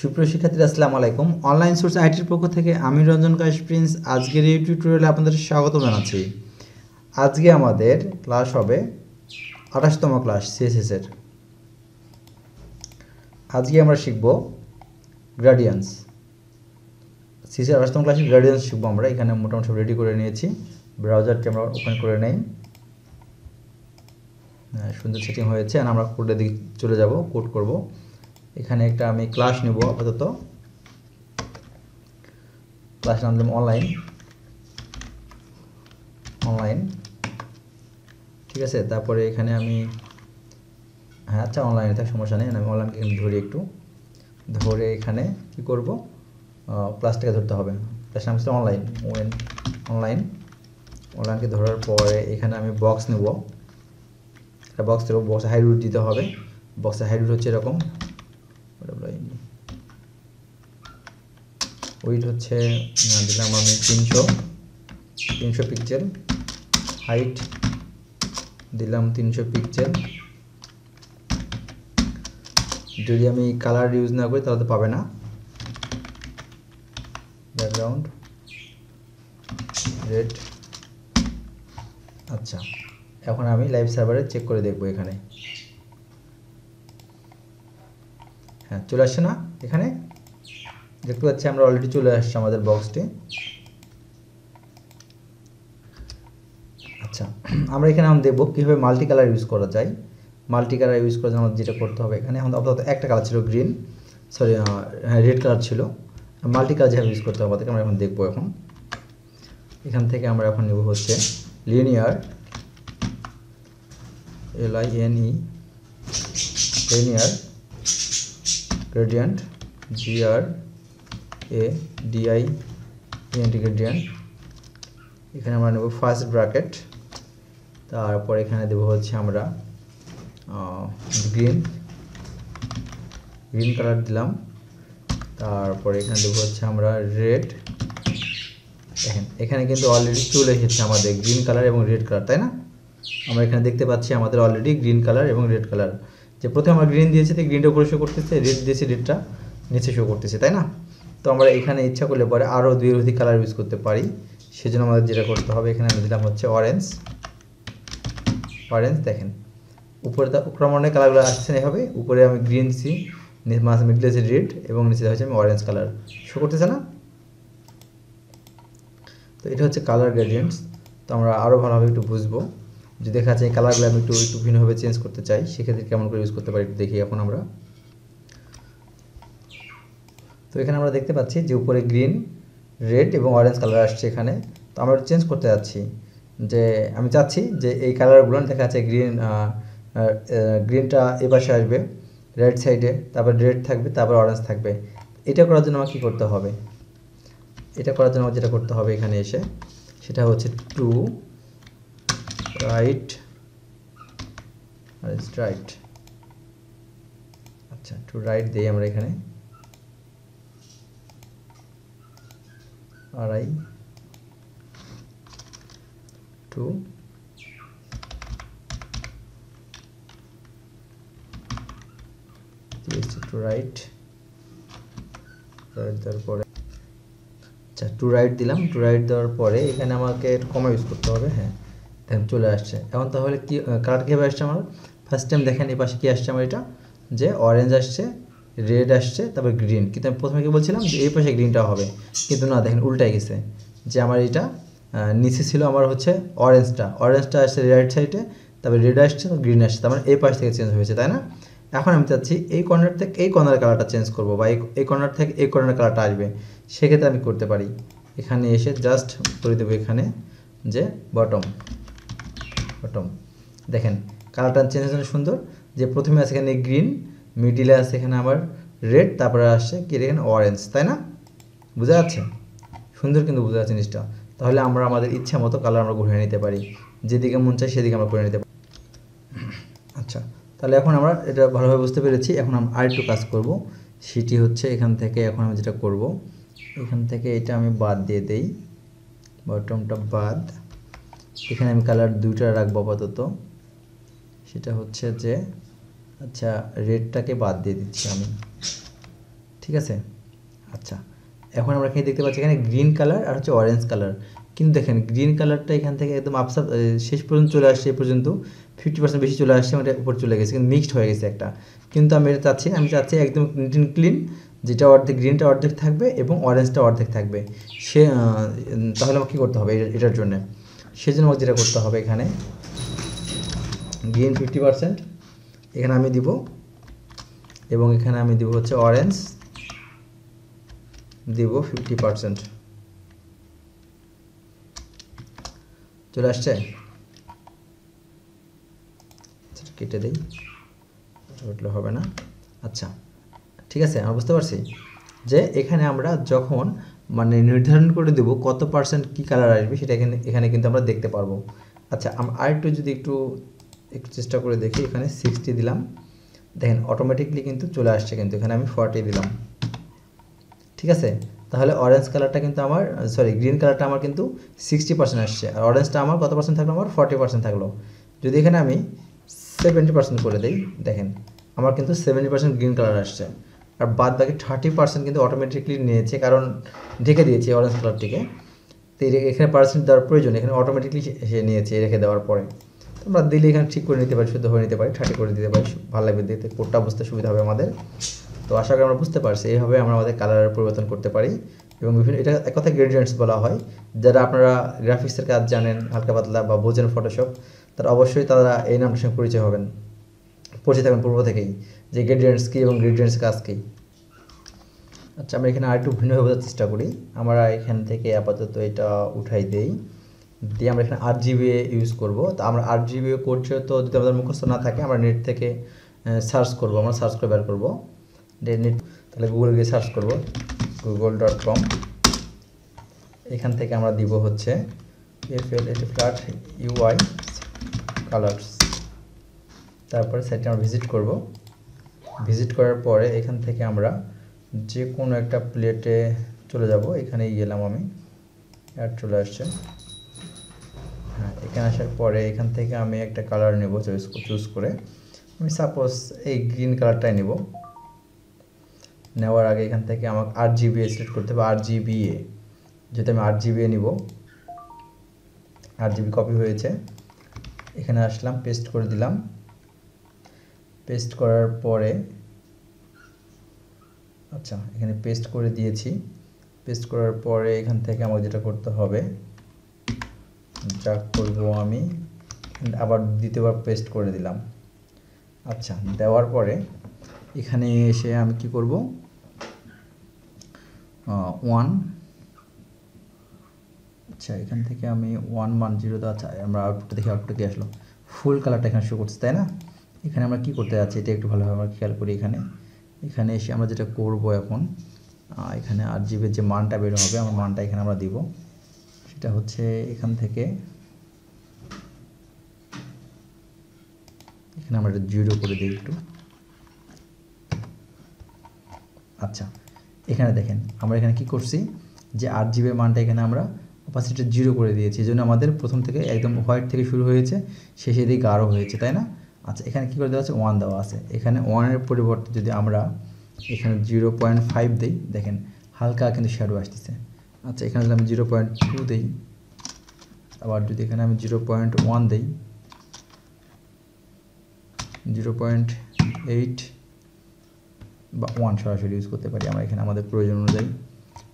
সুপ্রিয় শিক্ষার্থীরা আসসালামু আলাইকুম। অনলাইন সোর্স আইটির পক্ষ থেকে আমি রঞ্জন কাশ প্রিন্স আজকের এই টিউটোরিয়ালে আপনাদের স্বাগত জানাচ্ছি। আজকে আমাদের ক্লাস হবে 28তম ক্লাস সিএসএস এর। আজকে আমরা শিখব গ্রেডিয়েন্টস। সিএসএস 28তম ক্লাসে গ্রেডিয়েন্টস শিখব আমরা। এখানে মোটামুটি সব রেডি করে নিয়েছি। ব্রাউজারটি আমরা ওপেন করে নেই। সুন্দর সেটিং হয়েছে। আর আমরা কোডের দিকে চলে যাব, কোড করব। এখানে একটা আমি ক্লাস নেব আপাতত। ক্লাস নাম দিলাম অনলাইন, ঠিক আছে। তারপরে এখানে আমি আচ্ছা অনলাইনে থাক, সমস্যা নেই। আমি অনলাইনকে এখানে ধরি, একটু ধরে এখানে কি করব, ক্লাসটাকে ধরতে হবে। ক্লাস নাম হচ্ছে অনলাইনকে ধরার পরে এখানে আমি বক্স নেব। একটা বক্স দেবো, বক্সে হাইড দিতে হবে। বক্সে হাইড হচ্ছে এরকম, উইড হচ্ছে দিলাম আমি 300 পিক্সেল, হাইট দিলাম 300 পিক্সেল। যদি আমি কালার ইউজ না করি তাহলে তো পাবে না। Background red. আচ্ছা, এখন আমি লাইভ সার্ভারে চেক করে দেখব। এখানে হ্যাঁ চলে আসছে না? এখানে দেখতে পাচ্ছি আমরা অলরেডি চলে আসছে আমাদের বক্সটি। আচ্ছা, আমরা এখানে এখন দেখব কীভাবে মাল্টি কালার ইউজ করা যায়। মাল্টি কালার ইউজ করার জন্য যেটা করতে হবে, এখানে এখন আপাতত একটা কালার ছিল রেড কালার ছিল। মাল্টি কালার যেভাবে ইউজ করতে হবে আমাদেরকে আমরা এখন দেখবো। এখান থেকে আমরা এখন নেব হচ্ছে লিনিয়ার, লিনিয়ার গ্রেডিয়েন্ট, গ্রেডিয়েন্ট। এখানে আমরা নেব ফার্স্ট ব্র্যাকেট। তারপর এখানে দেবো হচ্ছে আমরা গ্রিন কালার দিলাম। তারপরে এখানে দেবো হচ্ছে আমরা রেড। দেখেন এখানে কিন্তু অলরেডি চলে এসেছে আমাদের গ্রিন কালার এবং রেড কালার, তাই না? আমরা এখানে দেখতে পাচ্ছি আমাদের অলরেডি গ্রিন কালার এবং রেড কালার। যে প্রথমে আমরা গ্রিন দিয়েছি তাই গ্রিনটা উপরে শো করতেছে, রেড দিয়েছি রেডটা নিচে শো করতেছে, তাই না? তো আমরা এখানে ইচ্ছা করলে পরে আরও 2 এর অধিক কালার ইউজ করতে পারি। সেজন্য আমাদের যেটা করতে হবে, এখানে আমি দিলাম হচ্ছে অরেঞ্জ। দেখেন উপরে ক্রমান্বয়ে কালারগুলো আসছে না। এভাবে উপরে আমি গ্রিন দিচ্ছি, মিডলে আছে রেড এবং নিচে হচ্ছে আমি অরেঞ্জ কালার শো করতেছে না? তো এটা হচ্ছে কালার গ্রেডিয়েন্টস। তো আমরা আরও ভালোভাবে একটু বুঝবো। যদি দেখা যাচ্ছে এই কালারগুলো আমি একটু ভিন্নভাবে চেঞ্জ করতে চাই, সেক্ষেত্রে কেমন করে ইউজ করতে পারি একটু দেখি এখন আমরা। তো এখানে আমরা দেখতে পাচ্ছি যে উপরে গ্রিন, রেড এবং অরেঞ্জ কালার আসছে এখানে। তো আমরা চেঞ্জ করতে যাচ্ছি, যে আমি চাচ্ছি যে এই কালারগুলো দেখা যাচ্ছে গ্রিনটা এপাশে আসবে রাইট সাইডে, তারপর রেড থাকবে, তারপর অরেঞ্জ থাকবে। এটা করার জন্য আমার কী করতে হবে? এটা করার জন্য যেটা করতে হবে এখানে এসে, সেটা হচ্ছে টু রাইট। আচ্ছা, টু রাইট দিই আমরা এখানে টু রাইট দেওয়ার পরে আচ্ছা টু রাইট দিলাম। টু রাইট দেওয়ার পরে এখানে আমাকে কমা ইউজ করতে হবে। হ্যাঁ দেখেন চলে আসছে। এখন তাহলে কি কালার কীভাবে আসছে আমার? ফার্স্ট টাইম দেখেন এই পাশে কী আসছে আমার, এটা যে অরেঞ্জ আসছে, রেড আসছে, তারপর গ্রিন। কিন্তু আমি প্রথমে কি বলছিলাম যে এই পাশে গ্রিনটা হবে, কিন্তু না, দেখেন উল্টাই গেছে। যে আমার এটা নিচে ছিল আমার হচ্ছে অরেঞ্জটা আসছে রাইট সাইডে, তারপর রেড আসছে, গ্রিন আসছে, তার মানে এই পাশ থেকে চেঞ্জ হয়েছে, তাই না? এখন আমি চাচ্ছি এই কর্নার থেকে এই কর্নারের কালারটা চেঞ্জ করবো, বা এই কর্নার থেকে এই কর্নারের কালারটা আসবে। সেক্ষেত্রে আমি করতে পারি, এখানে এসে জাস্ট করে দেবো এখানে যে বটম। দেখেন কালারটা চেঞ্জ হচ্ছে সুন্দর। যে প্রথমে আছে এখানে গ্রিন, মিডিলে আছে এখানে আবার রেড, তারপরে আসছে কি এখানে অরেঞ্জ, তাই না? বোঝা যাচ্ছে? সুন্দর কিন্তু বোঝা যাচ্ছে জিনিসটা। তাহলে আমরা আমাদের ইচ্ছা মতো কালার আমরা ঘুরিয়ে নিতে পারি, যেদিকে মন চাই সেদিকে আমরা করে নিতে পারি। আচ্ছা, তাহলে এখন আমরা এটা ভালোভাবে বুঝতে পেরেছি। এখন আমরা আরেকটু কাজ করব, সেটি হচ্ছে এখান থেকে এখন আমি যেটা করব, এখান থেকে এটা আমি বাদ দিয়ে দেই, বটমটা বাদ। এখানে আমি কালার 2টা রাখবো আপাতত। সেটা হচ্ছে যে আচ্ছা রেডটাকে বাদ দিয়ে দিচ্ছি আমি, ঠিক আছে। আচ্ছা, এখন আমরা এখানে দেখতে পাচ্ছি এখানে গ্রিন কালার আর হচ্ছে অরেঞ্জ কালার, কিন্তু দেখেন গ্রিন কালারটা এখান থেকে একদম আপসাপ শেষ পর্যন্ত চলে আসছে, এ পর্যন্ত 50% বেশি চলে আসছে, মানে উপর চলে গেছে, কিন্তু মিক্সড হয়ে গেছে একটা। কিন্তু আমি এটা চাচ্ছি, আমি চাচ্ছি একদম নিট অ্যান্ড ক্লিন, যেটা অর্ধেক গ্রিনটা অর্ধেক থাকবে এবং অরেঞ্জটা অর্ধেক থাকবে। সে তাহলে আমাকে কী করতে হবে এটার জন্য? সেজন্য আমাকে যেটা করতে হবে, এখানে গ্রিন 50% এখানে আমি দিব, এবং এখানে আমি দিব হচ্ছে অরেঞ্জ দিব 50%। চলে আসছে, কেটে দিই, উঠলে হবে না। আচ্ছা ঠিক আছে, আমরা বুঝতে পারছি যে এখানে আমরা যখন মানে নির্ধারণ করে দেব কত পার্সেন্ট কী কালার আসবে, সেটা এখানে কিন্তু আমরা দেখতে পারবো। আচ্ছা, আরেকটু যদি একটু চেষ্টা করে দেখি, এখানে 60 দিলাম, দেখেন অটোমেটিকলি কিন্তু চলে আসছে, কিন্তু এখানে আমি 40 দিলাম। ঠিক আছে, তাহলে অরেঞ্জ কালারটা কিন্তু আমার, সরি গ্রিন কালারটা আমার কিন্তু 60% আসছে, আর অরেঞ্জটা আমার কত পার্সেন্ট থাকলো, আমার 40% থাকলো। যদি এখানে আমি 70% করে দিই, দেখেন আমার কিন্তু 70% গ্রিন কালার আসছে, আর বাদ বাকি 30% কিন্তু অটোমেটিকলি নিয়েছে, কারণ ঢেকে দিয়েছে অরেঞ্জ কালারটিকে। তো এখানে পার্সেন্ট দেওয়ার প্রয়োজন, এখানে অটোমেটিকলি সে নিয়েছে রেখে দেওয়ার পরে। আমরা দিলে এখানে ঠিক করে নিতে পারি, শুদ্ধ হয়ে নিতে পারি, 30 করে দিতে পারি, ভালো লাগবে দেখতে, কোডটা বুঝতে সুবিধা হবে আমাদের। তো আশা করি আমরা বুঝতে পারছি, এইভাবে আমরা আমাদের কালারের পরিবর্তন করতে পারি। এবং বিভিন্ন, এটা এক কথা গ্রেডিয়েন্টস বলা হয়। যারা আপনারা গ্রাফিক্সের কাজ জানেন হালকা পাতলা বা বোঝেন ফটোশপ, তারা অবশ্যই তারা এই নামটার সঙ্গে পরিচয় হবেন, পরিচয় থাকবেন পূর্ব থেকেই, যে গ্রেডিয়েন্টস কী এবং গ্রেডিয়েন্টস কাজ কী। আচ্ছা, আমরা এখানে আরেকটু ভিন্নভাবে বোঝার চেষ্টা করি। আমরা এখান থেকে আপাতত এটা উঠাই দেই, দিয়ে আমরা এখানে RGB ইউজ করব। তো আমরা RGB কোড যেহেতু যদি আমাদের মুখস্থ না থাকে, আমরা নেট থেকে সার্চ করব, আমরা সার্চ করে বের করবো নেট, তাহলে গুগল গিয়ে সার্চ করব google.com। এখান থেকে আমরা দিব হচ্ছে FLAT UI কালার্স, তারপরে সাইটে আমরা ভিজিট করব। ভিজিট করার পরে এখান থেকে আমরা যে কোনো একটা প্লেটে চলে যাব, এখানেই গেলাম আমি, অ্যাড চলে আসছে। হ্যাঁ, এখানে আসার পরে এখান থেকে আমি একটা কালার নেব, চুজ করে আমি সাপোজ এই গ্রিন কালারটাই নেব। নেওয়ার আগে এখান থেকে আমাকে RGB সিলেক্ট করতে হবে, RGBA, যেহেতু আমি RGBA নিব। RGB কপি হয়েছে, এখানে আসলাম, পেস্ট করে দিলাম। পেস্ট করার পরে, আচ্ছা এখানে পেস্ট করে দিয়েছি। পেস্ট করার পরে এখান থেকে আমাকে যেটা করতে হবে, যা করব আমি আবার দ্বিতীয়বার পেস্ট করে দিলাম। আচ্ছা, দেওয়ার পরে এখানে এসে আমি কি করব, 1, আচ্ছা এখান থেকে আমি 110 দেওয়া, আচ্ছা আমরা আউটপুটটা দেখি, আউটপুটে কি আসলো, ফুল কালারটা এখানে শো করছে, তাই না? এখানে আমরা কি করতে যাচ্ছি, এটা একটু ভালোভাবে আমরা খেয়াল করি। এখানে এসে আমরা যেটা করব এখন, এখানে RGB যে মানটা বের হবে, আমার মানটা এখানে আমরা দিব, সেটা হচ্ছে এখান থেকে এখানে আমরা এটা 0 করে দিই একটু। আচ্ছা, এখানে দেখেন আমরা এখানে কি করছি, যে RGB মানটা এখানে আমরা অপাসিটি 0 করে দিয়েছি, এই জন্য আমাদের প্রথম থেকে একদম হোয়াইট থেকে শুরু হয়েছে, শেষে দিকে গাঢ় হয়েছে, তাই না? আচ্ছা, এখানে কী করে দেওয়া আছে, 1 দেওয়া আছে। এখানে 1-এর পরিবর্তে যদি আমরা এখানে 0.5 দিই, দেখেন হালকা কিন্তু শ্যাডো আসতেছে। আচ্ছা, এখানে যদি আমি 0.2 দিই, আবার যদি এখানে আমি 0.1 দিই, 0.8 বা 1 সরাসরি ইউজ করতে পারি আমরা এখানে আমাদের প্রয়োজন অনুযায়ী।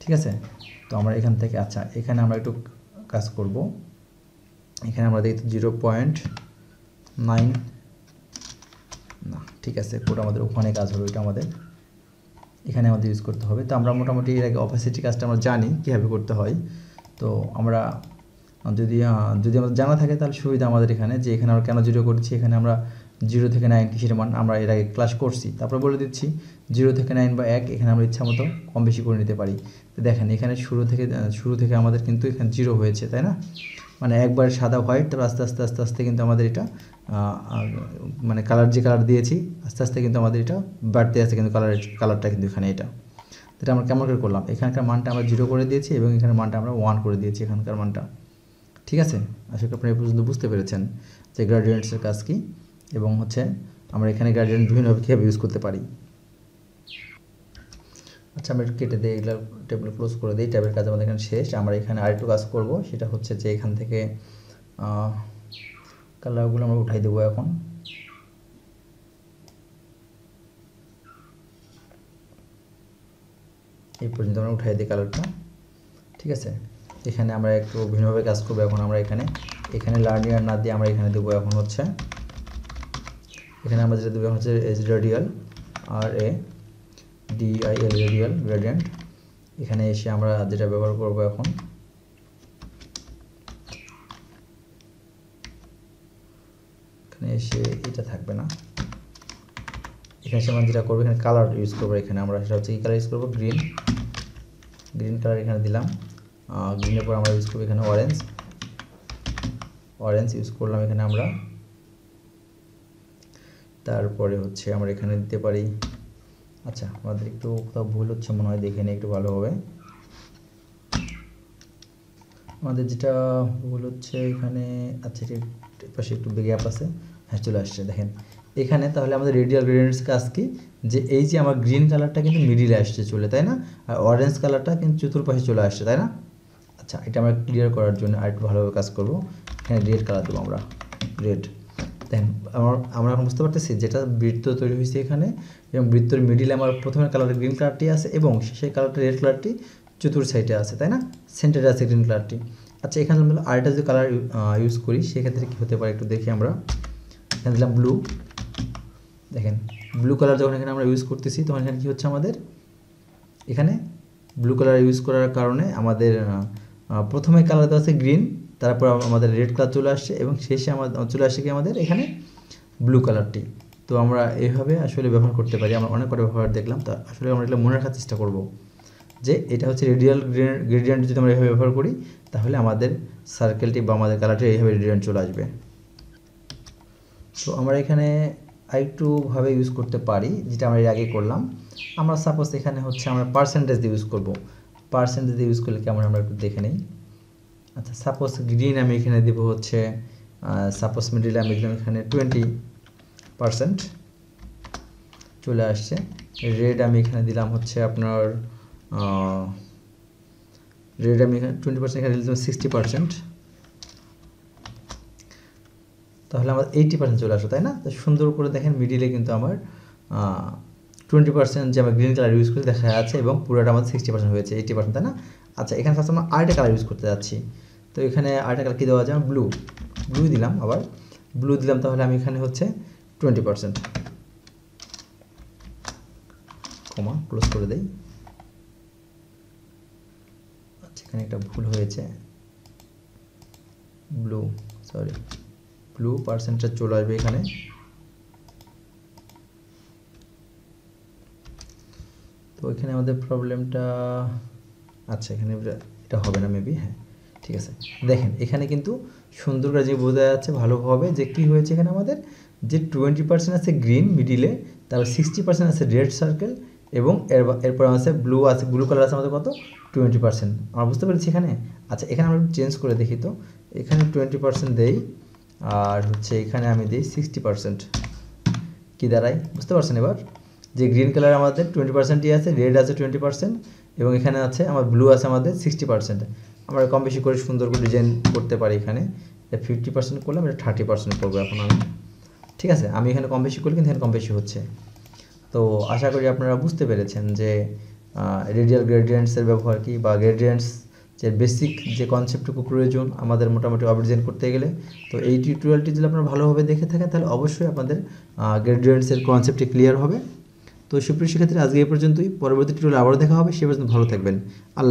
ঠিক আছে, তো আমরা এখান থেকে, আচ্ছা এখানে আমরা একটু কাজ করব। এখানে আমরা দেখি 0.9, না ঠিক আছে, কোড আমাদের ওখানে কাজ হবে, ওইটা আমাদের এখানে আমাদের ইউজ করতে হবে। তো আমরা মোটামুটি এর আগে অপাসিটি কাজটা আমরা জানি কীভাবে করতে হয়। তো আমরা যদি আমাদের জানা থাকে তাহলে সুবিধা আমাদের এখানে, যে এখানে আমরা কেন 0 করছি, এখানে আমরা 0 থেকে 9 কিসের মান আমরা এর আগে ক্লাস করছি, তারপরে বলে দিচ্ছি 0 থেকে 9 বা 1, এখানে আমরা ইচ্ছা মতো কম বেশি করে নিতে পারি। তো দেখেন এখানে শুরু থেকে আমাদের কিন্তু এখানে 0 হয়েছে, তাই না? মানে একবার সাদা হোয়াইট, তারপর আস্তে আস্তে আস্তে আস্তে কিন্তু আমাদের এটা মানে কালার, যে কালার দিয়েছি আস্তে আস্তে কিন্তু আমাদের এটা বাড়তে আছে, কিন্তু কালারটা কিন্তু এখানে এটা আমরা কেমন করে করলাম, এখানকার মানটা আমরা 0 করে দিয়েছি এবং এখানের মানটা আমরা 1 করে দিয়েছি, এখানকার মানটা। ঠিক আছে, আশা করি আপনি এই পর্যন্ত বুঝতে পেরেছেন যে গ্রেডিয়েন্টসের কাজ কী, এবং হচ্ছে আমরা এখানে গ্রেডিয়েন্ট বিভিন্নভাবে কীভাবে ইউজ করতে পারি। আচ্ছা আমরা একটু কেটে দিই, এগুলো টেবিল ক্লোজ করে দিই। ট্যাবের কাজ আমাদের এখানে শেষ। আমরা এখানে আরেকটু কাজ করব, সেটা হচ্ছে যে এখান থেকে কালারগুলো আমরা উঠাই দেবো এখন। এই পর্যন্ত আমরা উঠাই দিই কালারটা, ঠিক আছে। এখানে আমরা একটু ভিন্নভাবে কাজ করবো এখন। আমরা এখানে লার্নিয়ার না দিয়ে আমরা এখানে দেবো এখন হচ্ছে, এখানে আমরা যেটা দেবো হচ্ছে রেডিয়াল, RADIAL রেডিয়াল গ্রেডিয়েন্ট। এখানে এসে আমরা যেটা ব্যবহার করব এখন, এখানে এসে এটা থাকবে না, এখানে এসে আমরা যেটা করবো এখানে কালার ইউজ করবো। এখানে আমরা সেটা হচ্ছে কি কালার ইউজ করবো, গ্রিন কালার এখানে দিলাম। গ্রিনের পর আমরা ইউজ করবো এখানে অরেঞ্জ ইউজ করলাম এখানে আমরা। তারপরে হচ্ছে আমরা এখানে দিতে পারি, আচ্ছা আমাদের একটু কোথাও ভুল হচ্ছে মনে হয়, দেখে নিই একটু ভালো হবে। আমাদের যেটা ভুল হচ্ছে এখানে, আচ্ছা ঠিক পাশে একটু গ্যাপ আছে, হ্যাঁ চলে আসছে দেখেন এখানে। তাহলে আমাদের রেডিয়াল গ্রেডিয়েন্টস কাজ কি, যে এই যে আমার গ্রিন কালারটা কিন্তু মিডিলে আসছে চলে, তাই না, আর অরেঞ্জ কালারটা কিন্তু চতুর্পাশে চলে আসছে, তাই না। আচ্ছা এটা আমরা ক্লিয়ার করার জন্য আর একটু ভালোভাবে কাজ করব। এখানে রেড কালার দেবো আমরা, রেড। দেখেন আমরা এখন বুঝতে পারতেছি যেটা বৃত্ত তৈরি হয়েছে এখানে, এবং বৃত্তর মিডিলে আমার প্রথমে কালারটা গ্রিন কালারটি আছে এবং সেই কালারটা রেড কালারটি চতুর্থ সাইডে আছে, তাই না, সেন্টারে আছে গ্রিন কালারটি। আচ্ছা এখানে আমরা আরেকটা যদি কালার ইউজ করি সেক্ষেত্রে কী হতে পারে একটু দেখি আমরা। এখানে দিলাম ব্লু, দেখেন ব্লু কালার যখন এখানে আমরা ইউজ করতেছি তখন এখানে কী হচ্ছে আমাদের, এখানে ব্লু কালার ইউজ করার কারণে আমাদের প্রথমে কালার দেওয়া আছে গ্রিন, তারপর আমাদের রেড কালার চলে আসছে এবং শেষে আমাদের চলে আসছে কি আমাদের এখানে ব্লু কালারটি। তো আমরা এইভাবে আসলে ব্যবহার করতে পারি, আমরা অনেক কটা ব্যবহার দেখলাম। তো আসলে আমরা এটা মনে রাখার চেষ্টা করব যে এটা হচ্ছে রেডিয়াল গ্রেডিয়েন্ট। যদি আমরা এইভাবে ব্যবহার করি তাহলে আমাদের সার্কেলটি বা আমাদের কালারটি এইভাবে গ্রেডিয়েন্ট চলে আসবে। তো আমরা এখানে আরেকটুভাবে ইউজ করতে পারি, যেটা আমরা এর আগে করলাম। আমরা সাপোজ এখানে হচ্ছে আমরা পার্সেন্টেজ দিয়ে ইউজ করব। পার্সেন্টেজ দিয়ে ইউজ করলে কেমন আমরা একটু দেখে নিই। আচ্ছা সাপোজ গ্রিন আমি এখানে দেব হচ্ছে, সাপোজ মিডিলে আমি দিলাম এখানে 20% চলে আসছে। রেড আমি এখানে দিলাম হচ্ছে আপনার রেড আমি এখানে 20%, এখানে দিলাম 60%, তাহলে আমার 80% চলে আসো, তাই না। তো সুন্দর করে দেখেন মিডিলে কিন্তু আমার 20% যে আমরা গ্রিন কালার ইউজ করে দেখা যাচ্ছে এবং পুরোটা আমাদের 60% হয়েছে, 80%, তাই না। আচ্ছা এখানে ফার্স্ট আমরা আরেকটা কালার ইউজ করতে যাচ্ছি। তো এখানে আরেকটা কালার কী দেওয়া যায়, ব্লু দিলাম, আবার ব্লু দিলাম। তাহলে আমি এখানে হচ্ছে 20%, কমা ক্লোজ করে দেই। আচ্ছা এখানে একটা ভুল হয়েছে, ব্লু পার্সেন্টেজ চলে আসবে এখানে। তো এখানে আমাদের প্রবলেমটা, আচ্ছা এখানে এটা হবে না মেবি, হ্যাঁ ঠিক আছে। দেখেন এখানে কিন্তু সুন্দর করে যে বোঝা যাচ্ছে ভালোভাবে যে কী হয়েছে এখানে আমাদের, যে 20% আছে গ্রিন মিডিলে, তারপর 60% আছে রেড সার্কেল এবং এরপর আছে ব্লু কালার আছে আমাদের কত 20%। আমরা বুঝতে পেরেছি এখানে। আচ্ছা এখানে আমরা চেঞ্জ করে দেখি, তো এখানে 20% দেই আর হচ্ছে এখানে আমি দিই 60%, কী দাঁড়ায় বুঝতে পারছেন এবার, যে গ্রিন কালার আমাদের 20%ই আছে, রেড আছে 20% এবং এখানে আছে আমার ব্লু আছে আমাদের 60%। আমরা কম বেশি করে সুন্দর করে ডিজাইন করতে পারি। এখানে 50% করলাম, এটা 30% করবো এখন আমি, ঠিক আছে। আমি এখানে কম বেশি করি কিন্তু এখানে কম বেশি হচ্ছে। তো আশা করি আপনারা বুঝতে পেরেছেন যে রেডিয়াল গ্রেডিয়েন্টসের ব্যবহার কী, বা গ্রেডিয়েন্টস যে বেসিক যে কনসেপ্টটুকু প্রয়োজন আমাদের মোটামুটি ডিজাইন করতে গেলে। তো এই টিউটোরিয়ালটি যদি আপনারা ভালোভাবে দেখে থাকেন তাহলে অবশ্যই আপনাদের গ্রেডিয়েন্টসের কনসেপ্টটি ক্লিয়ার হবে। তো সুপ্রিয় শিক্ষার্থীরা আজকে এই পর্যন্তই, পরবর্তী টিউটোরিয়ালে আবারও দেখা হবে। সে পর্যন্ত ভালো থাকবেন। আল্লাহ।